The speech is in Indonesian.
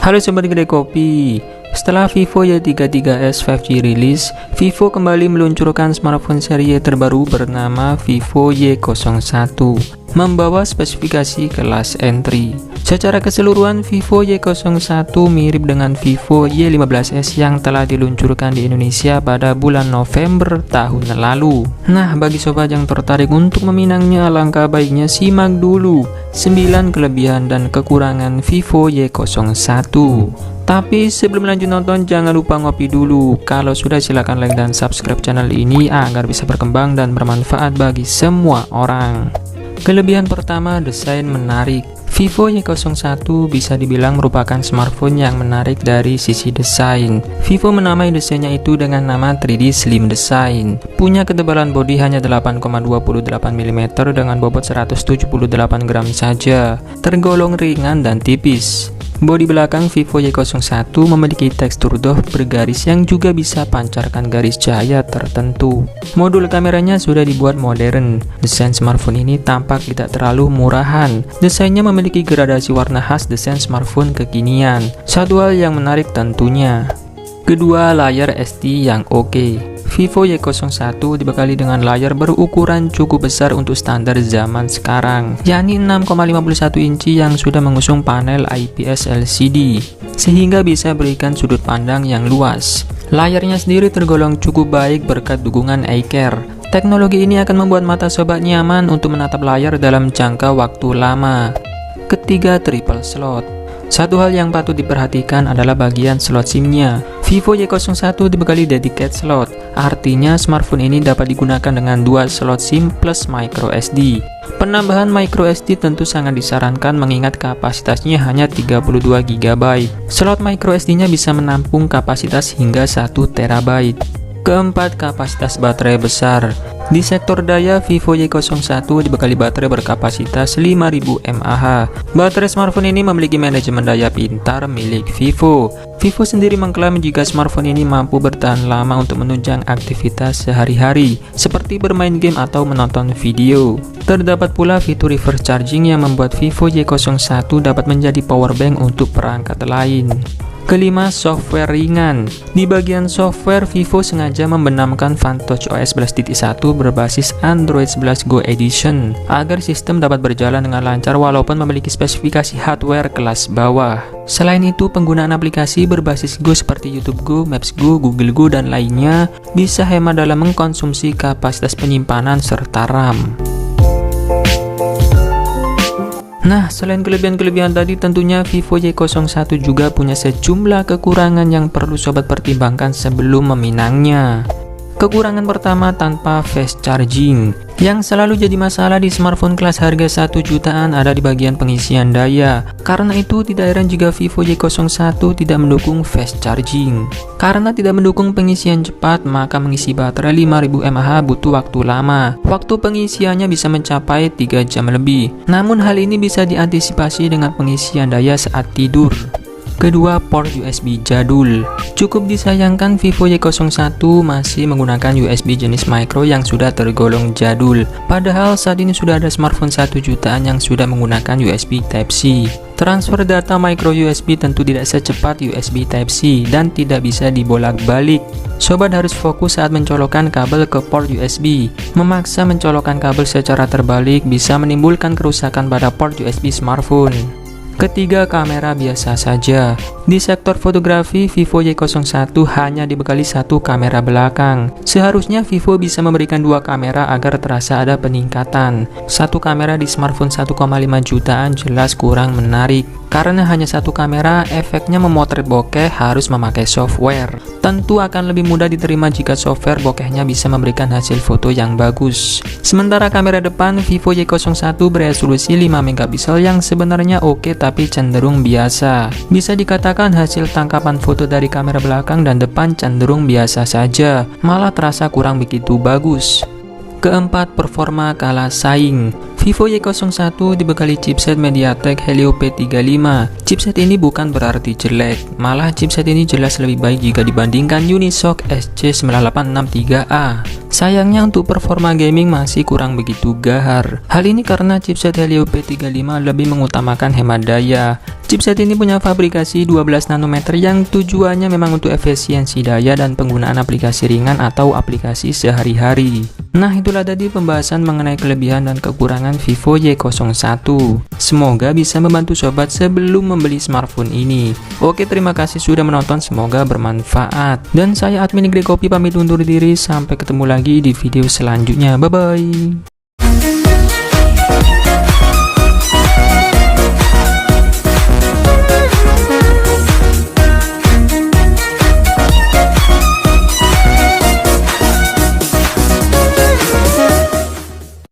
Halo Sobat Kedai Kopi, setelah Vivo Y33s 5G rilis, Vivo kembali meluncurkan smartphone seri terbaru bernama Vivo Y01, membawa spesifikasi kelas entry. Secara keseluruhan, Vivo Y01 mirip dengan Vivo Y15s yang telah diluncurkan di Indonesia pada bulan November tahun lalu. Nah, bagi sobat yang tertarik untuk meminangnya, alangkah baiknya simak dulu 9 kelebihan dan kekurangan Vivo Y01. Tapi sebelum lanjut nonton, jangan lupa ngopi dulu. Kalau sudah, silahkan like dan subscribe channel ini agar bisa berkembang dan bermanfaat bagi semua orang. Kelebihan pertama, desain menarik. Vivo Y01 bisa dibilang merupakan smartphone yang menarik dari sisi desain. Vivo menamai desainnya itu dengan nama 3D Slim Design. Punya ketebalan bodi hanya 8,28 mm dengan bobot 178 gram saja, tergolong ringan dan tipis. Bodi belakang Vivo Y01 memiliki tekstur doff bergaris yang juga bisa pancarkan garis cahaya tertentu. Modul kameranya sudah dibuat modern. Desain smartphone ini tampak tidak terlalu murahan. Desainnya memiliki gradasi warna khas desain smartphone kekinian. Satu hal yang menarik tentunya. Kedua, layar SD yang oke. Vivo Y01 dibekali dengan layar berukuran cukup besar untuk standar zaman sekarang, yakni 6,51 inci yang sudah mengusung panel IPS LCD, sehingga bisa berikan sudut pandang yang luas. Layarnya sendiri tergolong cukup baik berkat dukungan eye care. Teknologi ini akan membuat mata sobat nyaman untuk menatap layar dalam jangka waktu lama. Ketiga, triple slot. Satu hal yang patut diperhatikan adalah bagian slot SIM-nya. Vivo Y01 dibekali dedicated slot, artinya smartphone ini dapat digunakan dengan dua slot SIM plus micro SD. Penambahan micro SD tentu sangat disarankan mengingat kapasitasnya hanya 32 GB. Slot micro SD-nya bisa menampung kapasitas hingga 1 TB. Keempat, kapasitas baterai besar. Di sektor daya, Vivo Y01 dibekali baterai berkapasitas 5000 mAh. Baterai smartphone ini memiliki manajemen daya pintar milik Vivo. Vivo sendiri mengklaim jika smartphone ini mampu bertahan lama untuk menunjang aktivitas sehari-hari, seperti bermain game atau menonton video. Terdapat pula fitur reverse charging yang membuat Vivo Y01 dapat menjadi power bank untuk perangkat lain. Kelima, software ringan. Di bagian software, Vivo sengaja membenamkan FunTouch OS 11.1 berbasis Android 11 Go Edition agar sistem dapat berjalan dengan lancar walaupun memiliki spesifikasi hardware kelas bawah. Selain itu, penggunaan aplikasi berbasis Go seperti YouTube Go, Maps Go, Google Go, dan lainnya bisa hemat dalam mengkonsumsi kapasitas penyimpanan serta RAM. Nah, selain kelebihan-kelebihan tadi, tentunya Vivo Y01 juga punya sejumlah kekurangan yang perlu sobat pertimbangkan sebelum meminangnya. Kekurangan pertama, tanpa fast charging. Yang selalu jadi masalah di smartphone kelas harga 1 jutaan ada di bagian pengisian daya. Karena itu, tidak heran jika Vivo Y01 tidak mendukung fast charging. Karena tidak mendukung pengisian cepat, maka mengisi baterai 5000 mAh butuh waktu lama. Waktu pengisiannya bisa mencapai 3 jam lebih. Namun hal ini bisa diantisipasi dengan pengisian daya saat tidur. Kedua, port USB jadul. Cukup disayangkan Vivo Y01 masih menggunakan USB jenis micro yang sudah tergolong jadul. Padahal saat ini sudah ada smartphone 1 jutaan yang sudah menggunakan USB Type-C. Transfer data micro USB tentu tidak secepat USB Type-C dan tidak bisa dibolak-balik. Sobat harus fokus saat mencolokkan kabel ke port USB. Memaksa mencolokkan kabel secara terbalik bisa menimbulkan kerusakan pada port USB smartphone. Ketiga, kamera biasa saja. Di sektor fotografi, Vivo Y01 hanya dibekali satu kamera belakang. Seharusnya Vivo bisa memberikan dua kamera agar terasa ada peningkatan. Satu kamera di smartphone 1,5 jutaan jelas kurang menarik. Karena hanya satu kamera, efeknya memotret bokeh harus memakai software. Tentu akan lebih mudah diterima jika software bokehnya bisa memberikan hasil foto yang bagus. Sementara kamera depan, Vivo Y01 beresolusi 5 megapiksel yang sebenarnya oke tapi cenderung biasa. Bisa dikatakan hasil tangkapan foto dari kamera belakang dan depan cenderung biasa saja, malah terasa kurang begitu bagus. Keempat, performa kalah saing. Vivo Y01 dibekali chipset MediaTek Helio P35. Chipset ini bukan berarti jelek, malah chipset ini jelas lebih baik jika dibandingkan Unisoc SC9863A. Sayangnya untuk performa gaming masih kurang begitu gahar. Hal ini karena chipset Helio P35 lebih mengutamakan hemat daya. Chipset ini punya fabrikasi 12 nanometer yang tujuannya memang untuk efisiensi daya dan penggunaan aplikasi ringan atau aplikasi sehari-hari. Nah, itulah tadi pembahasan mengenai kelebihan dan kekurangan Vivo Y01. Semoga bisa membantu sobat sebelum membeli smartphone ini. Oke, terima kasih sudah menonton, semoga bermanfaat. Dan saya admin Negeri Kopi pamit undur diri, sampai ketemu lagi di video selanjutnya. Bye-bye.